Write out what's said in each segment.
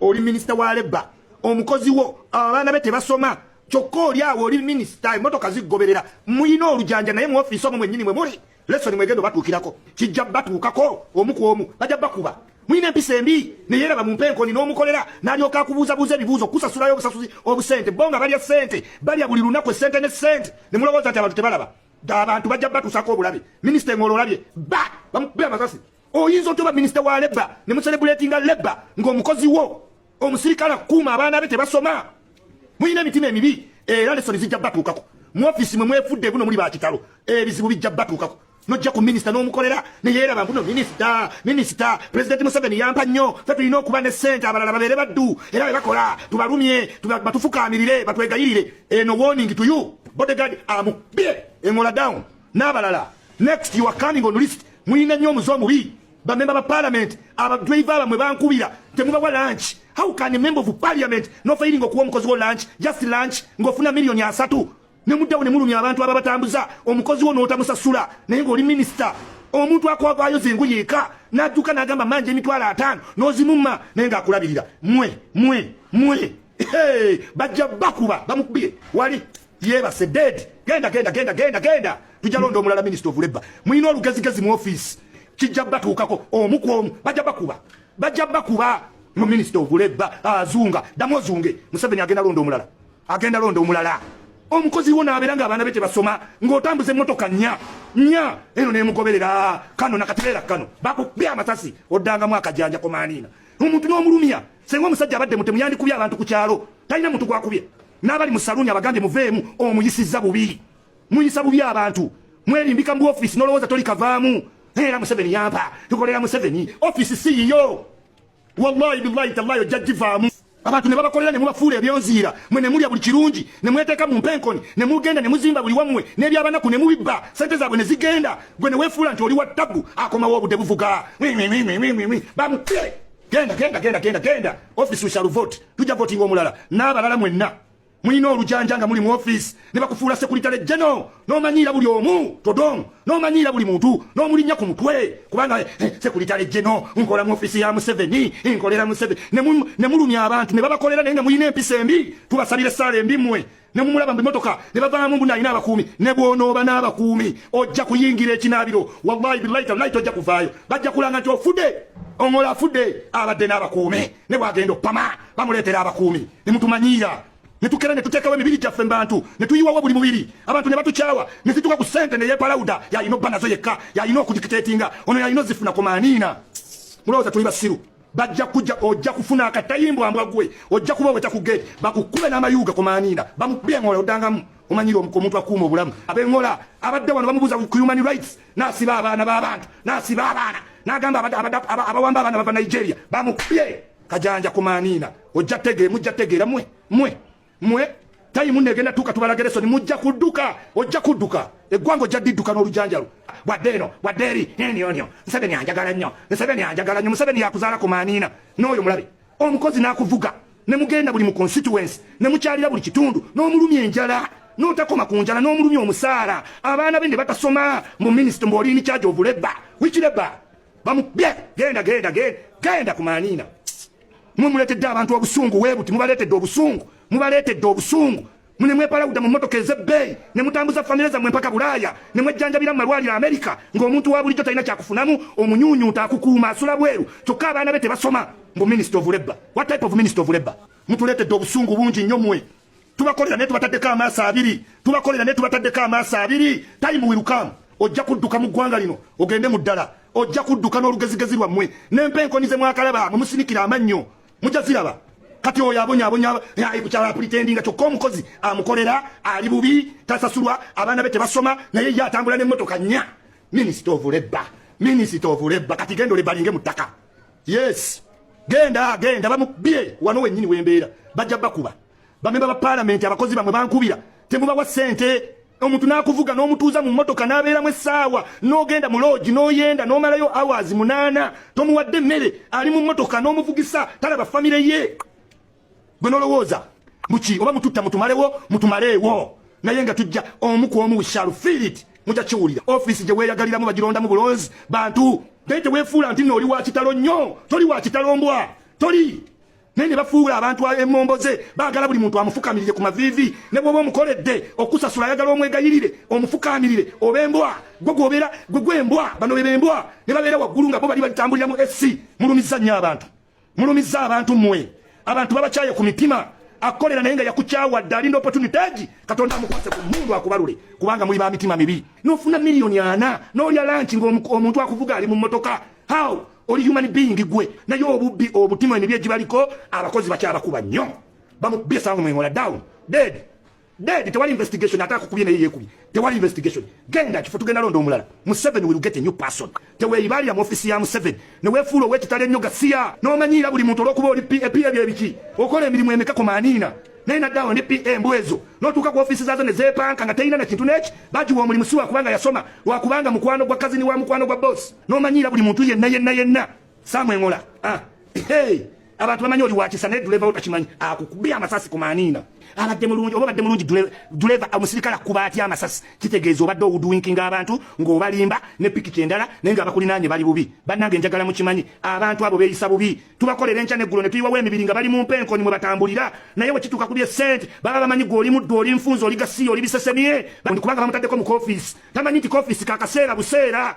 oli minisita wa leba omukozi wo abaana be tebasoma kyokka oli awo oli minisita emmotoka ziggoberera muyina olujanja naye mu ofiisi omwo mwennyini mwe muli lesoni mwegendo batuukirako kijja batuukako omu ku omu bajja bakuba muyina empisa embi neyeeraba mu mpenkoni n'omukolera n'alyoka akubuuzabuuza ebibuuzo kusasulayo obusasuzi obusente bo nga balya sente balya buli lunaku esente ne sente ne mulowooza nti abantu tebalaba abantu bajja batuusako obulabe minisita engolo olabye bamukube amasasi oyinza otoba minisita wa leba ne mucelebratinga leba ng'omukozi wo omusirikale akuuma abaana be tebasoma muyina emitima emibi era lesoni zijja batuukako mu ofiisi mwe mwefudde buno muli bakitalo ebizibu bijja batuukako nojja ku minisita n'omukolera neyeeraba mbuno minisita pulezidenti Museveni yampa nnyo fe tulina okuba ne ssente abalala babeere baddu era be bakola tubalumye batufukaamirire batwegayirire eno warning to you bodyguard amubye engola down n'abalala next you are coming on list muyina nnyo omuze omubi bamemba ba parliament abadriver bamwe bankubira temubawa lunch. How can a member of parliament no failing okuwa omukozi wo lunch just lunch ng'ofuna miliyoni 3 ne muddawo ne mulumya abantu ababatambuza omukozi wo n'otamusasula naye ng'oli minisita omuntu akwavaayo zenguye eka n'adduka n'agamba manje emitwalo 5 n'ozimumma naye ng'akulabirira mwe bajja bakuba bamukubye wali yeebase dead genda tujja londa omulala minisita of labor muyina olugezigezi mu ofiisi kijja batuukako omu ku omu bajja bakuba mu minisita of labor azunga ddamu ozunge Museveni agenda londa omulala omukozi wo n'abeera ng'abaana be tebasoma ng'otambuza emmotoka nnya eno neemugoberera kano nakatereera kano bakukubye amasasi oddangamu akajanja komaaniina omuntu n'omulumya senga omusajja abadde mutemuyandikubye abantu ku kyalo talina muntu gwakubye n'abali mu saluuni abagambye muveemu omuyisizza bubi muyisa bubi abantu mwerimbika mu ofiisi n'olowooza toli kavaamu era Museveni yampa tukolera Museveni ofiisi si yiyo wallahi billahi tallahi ojja givaamu abantu ne babakolera ne mubafuula ebyonziira mwe ne mulya buli kirungi ne mweteeka mu mpenkoni ne mugenda ne muzimba buli wammwe n'ebyabanaku ne mubibba sente zaabwe ne zigenda gwe ne weefuula nti oli wa ttabu akomawo obudde buvuga bamupye genda ofiisi we shall vote tujja votinga omulala n'abalala mwenna muyina olujanja nga muli mu ofiisi ne bakufuula sekuritale jeno n'omanyiira buli omu todong n'omanyiira buli muntu n'omulinnya ku mutwe kubanga sekuritale jeno nkola mu ofiisi ya Museveni nkolera Museveni ne mulumya abantu ne babakolera naye nga muyina empisa embi tubasabire essaala embi mmwe ne mumulaba mu emmotoka ne bavaamu mbu nalina abakuumi ne bw'onooba n'abakuumi ojja kuyingira ekinaabiro wallahi billahi tallahi tojja kuvaayo bajja kulanga nti ofudde ongola afudde abadde n'abakuumi ne bwagenda opama bamuleetera abakuumi ne mutumanyiira netukera ne tuteekawo emibiri gyaffe mbantu ne tuyiwawo buli mubiri abantu ne batukyawa ne zituka ku ssente ne yeepalawuda yalina obba nazo yekka yalina okudikiteetinga ono yalina ozifuna ku maaniina mulowooza tuli basiru bajja kujja ojja kufuna akatayimbwambwa gwe ojja kuba weta ku geeti bakukube n'amayuga ku maaniina bamukubye engola oddangamu omanyire omuntu akuuma obulamu ab'engola abadde wano bamubuuza ku human rights n'asiba abaana b'abantu n'asiba abaana n'agamba abawamba abaana bava Nigeria bamukubye kajanja ku maaniina mujja tegeera mwe tayimu negenda tuka tubalagere so ni mujja kudduka ojja kudduka eggwanga ojja didduka n'olujanjalo waddeeri onyo Museveni anjagala nnyo Museveni yakuzaala ku maaniina n'oyo mulabe omukozi n'akuvuga ne mugenda buli mu constituency ne mukyalira buli kitundu n'omulumya enjala n'otakoma ku njala n'omulumya omusaala abaana be ne batasoma mu minisita mb'oli in charge of labor which labor bamubye genda ku maaniina mwe muleetedde abantu obusungu weebuti mubaleetedde obusungu mune mwepalawuda mu mmotoka ez'ebbeeyi ne mutambuza famire zammwe mpaka Bulaaya ne mwejjanjabira mu malwaliro Amerika ng'omuntu wa bulijjo talina kyakufunamu omunyuunyuuta akukuuma asula bweru kyokka abaana be tebasoma mbu minister of labor. What type of minister of labor? Mutuleetedde obusungu bungi nnyo mmwe tubakolera naye tubataddeko amaaso abiri time will come ojja kudduka mu ggwanga lino ogende mu ddala ojja kudduka n'olugezigezi lwammwe n'empenkoni ze mwakalaba mwe musinikira amannyo mujja ziraba kati oyo abonyabonya kukyala pretendinga kyokka omukozi amukolera ali bubi tasasulwa abaana be tebasoma naye ye atambula n'emmotoka nnya minister of labor kati genda olebalinge mu ttaka yes genda bamubye wano wennyini wembeera bajja bakuba bamemba ba parliament abakozi bamwe bankubira temubawa ssente omuntu n'akuvuga n'omutuuza mu mmotoka n'abeeramu essaawa n'ogenda mu lodge n'oyenda n'omalayo hours 8 tomuwadde emmere ali mu mmotoka n'omuvugisa talaba famire ye gwe nolowooza muki oba mututta mutumaleewo naye nga tujja omu ku omu shall feel it mujja kiwulira ofiisi gye weeyagaliramu bagirondamu bulonzi bantu naye teweefuula nti nno oli wa kitalo nnyo toli wa kitalo mbwa toli nene bafuula abantu emomboze bagala buli muntu amufukamirire ku mavivi ne bwoba omukoledde okusasula ayagala omwegayirire omufukamirire obembwa gwogobera gwembwa bano bebembwa ne babeera waggulu nga bo bali batambulira mu SC mulumiza nnyo abantu mmwe abantu babakyaye ku mitima akolera naye nga yakukyawadde alinda opportunity katonda amukwase ku mundu akubalule kubanga muli ba mitima mibi nofuna miliyoni 4 n'olya lanchi ng'omuntu akuvuga ali mu mmotoka how oli human being gwe naye obubbi obutima emibi egibaliko abakozi bakyabakuba nnyo bamubye sango mwengola down dead tewali investigation ataka kukubye naye yekubi tewali investigation genda kifo tugenda londo omulala Museveni will get a new person teweibali ya office ya Museveni ne wefulo wekitale nnyo gasiya n'omanyira buli muntu olwokuba oli PA byebiki okola emirimu emeka ku manina naye naddawo ne PA mbwezo n'otuuka ku office zazo ne zeepanka nga teyina na kintu neki bagiwa omulimu si wakubanga yasoma lwakubanga mukwano gwa kazini wa mukwano gwa boss n'omanyira buli muntu yenna samwengola hey abantu bamanyi oli wakisa naye duleva otakimanyi akukubya amasasi ku manina abadde mulungi oba badde mulungi duleva Omusirikale akuba atya amasasi kitegeeza obadde obuduwinkinga abantu ng'obalimba ne pikiki endala naye nga bakulinaanye bali bubi bannange njagala mukimanyi abantu abo beeyisa bubi tubakolera enkya neggulo ne tuyiwawo emibiri nga bali mu mpenkoni mwe batambulira naye bwe kituuka kuli esente baba bamanyi gw'oli muddu oli nfunza oli gasiya oli bisesemye kubanga bamutaddeko mu kofiisi tamanyi nti kofiisi kakaseera buseera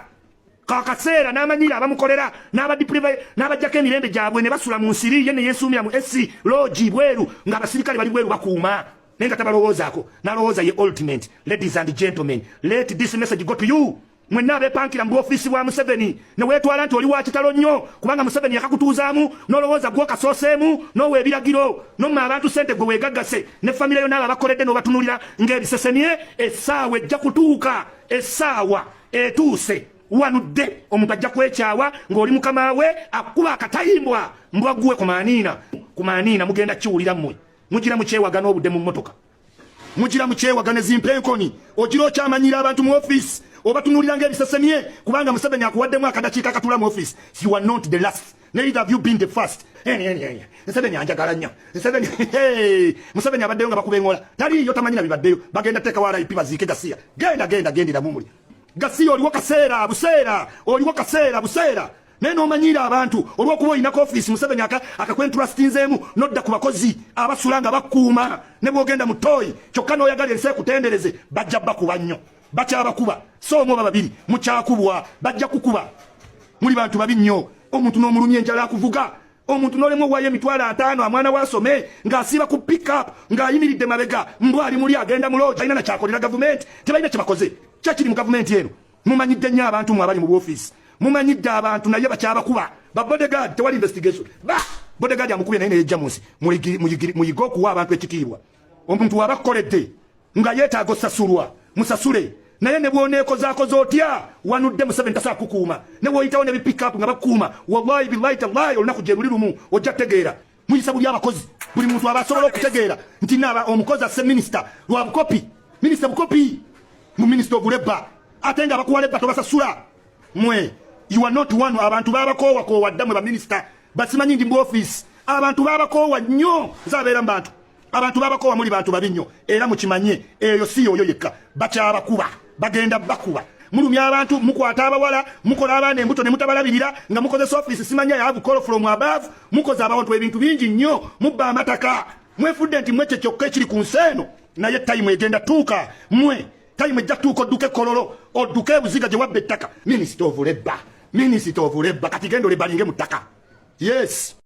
kakasera n'amanyira abamukolera n'abajjako emirembe gyabwe ne basula mu nsiri ye ne yeesuumira mu SC logi bweru ng'abasirikale bali bweru bakuuma naye nga tabalowoozaako n'alowooza ye ultimate. Ladies and gentlemen, let this message go to you. Mwenna abeepankira mu ofiisi bwa Museveni ne weetwala nti oli wa kitalo nnyo kubanga Museveni yakakutuuzaamu n'olowooza gwe okasooseemu n'owa ebiragiro n'omma abantu sente gwe weegaggase ne famire yo n'abo abakoledde n'obatunuulira ng'ebisesemye essaawa ejja kutuuka essaawa etuuse wanudde omuntu ajja kwekyawa ng'oli mukama we akuba akatayimbwa mbwa gwe ku maaniina mugenda kiwulira mmwe mugira mukyewagana obudde mu mmotoka mugira mukyewagana ezimpenkoni ogira okyamanyira abantu mu ofiisi obatunuulira ng'ebisesemye kubanga Museveni akuwaddemu akadakiika akatula mu ofiisi. You are not the last, neither have you been the first. Museveni anjagala nnyo Museveni abaddeyo nga bakuba engola taliyo tamanyira bibaddeyo bagenda teekawo RIP baziike gasiya gendera mumuli gasiya oliwo kaseera buseera naye n'omanyira abantu olw'okuba olinako ofiisi Museveni akakwentrustinzeemu nodda ku bakozi abasula nga bakuuma ne bw'ogenda mu ttooyi kyokka n'oyagala ensi ekutendereze bajja bakuba nnyo bakyabakuba so omu oba babiri mukyakubwa bajja kukuba muli bantu babi nnyo omuntu n'omulumya enjala akuvuga omuntu n'olemu owaayo emitwalo 5 amwana waasome ng'asiiba ku pick-up ng'ayimiridde mabega mbw ali muli agenda mu loogi talina nakyakolera gavumenti tebalina kyebakoze kyakiri mu gavumenti eno mumanyidde nnyo abantu mwe abali mu bw'ofiisi mumanyidde abantu naye bakyabakuba babodegaadi tewali investigation bodegaadi amukubye naye neyejja mu nsi muyiga okuwa abantu ekitiibwa omuntu wabakoledde nga yeetaaga osasulwa musasule naye ne bwoneekozaakoza otya wanudde Museveni tasaa kukuuma ne bw'oyitawo ne bipikapu nga bakuuma wallahi billahi tallahi olunaku gye luli lumu ojja kutegeera muyisa buli abakozi buli muntu aba asobola okutegeera nti naaba omukozi asse minisita lwa Bukopi minisita Bukopi mu minisita of Labour ate nga abakuwa Labour tobasasula mwe you are not one. Abantu babakoowa ddamwe baminisita basimanyi ndi mu ofiisi abantu babakoowa nnyo nzabeera mu bantu abantu babakoowa muli bantu babi nnyo era mukimanye eyo si oyo yekka bakyabakuba bagenda bakuba mulumya abantu mukwata abawala mukola abaana embuto ne mutabalabirira nga mukozesa ofiisi simanya ya call from above mukoza abantu ebintu bingi nnyo mubba amataka mwefudde nti mwekyo kyokka ekiri ku nsi eno naye tayimu egenda tuuka mwe tayimu ejja tuuka odduke kololo odduke ebuziga gye wabba ettaka Minisita of Labour kati genda olebalinge mu ttaka yes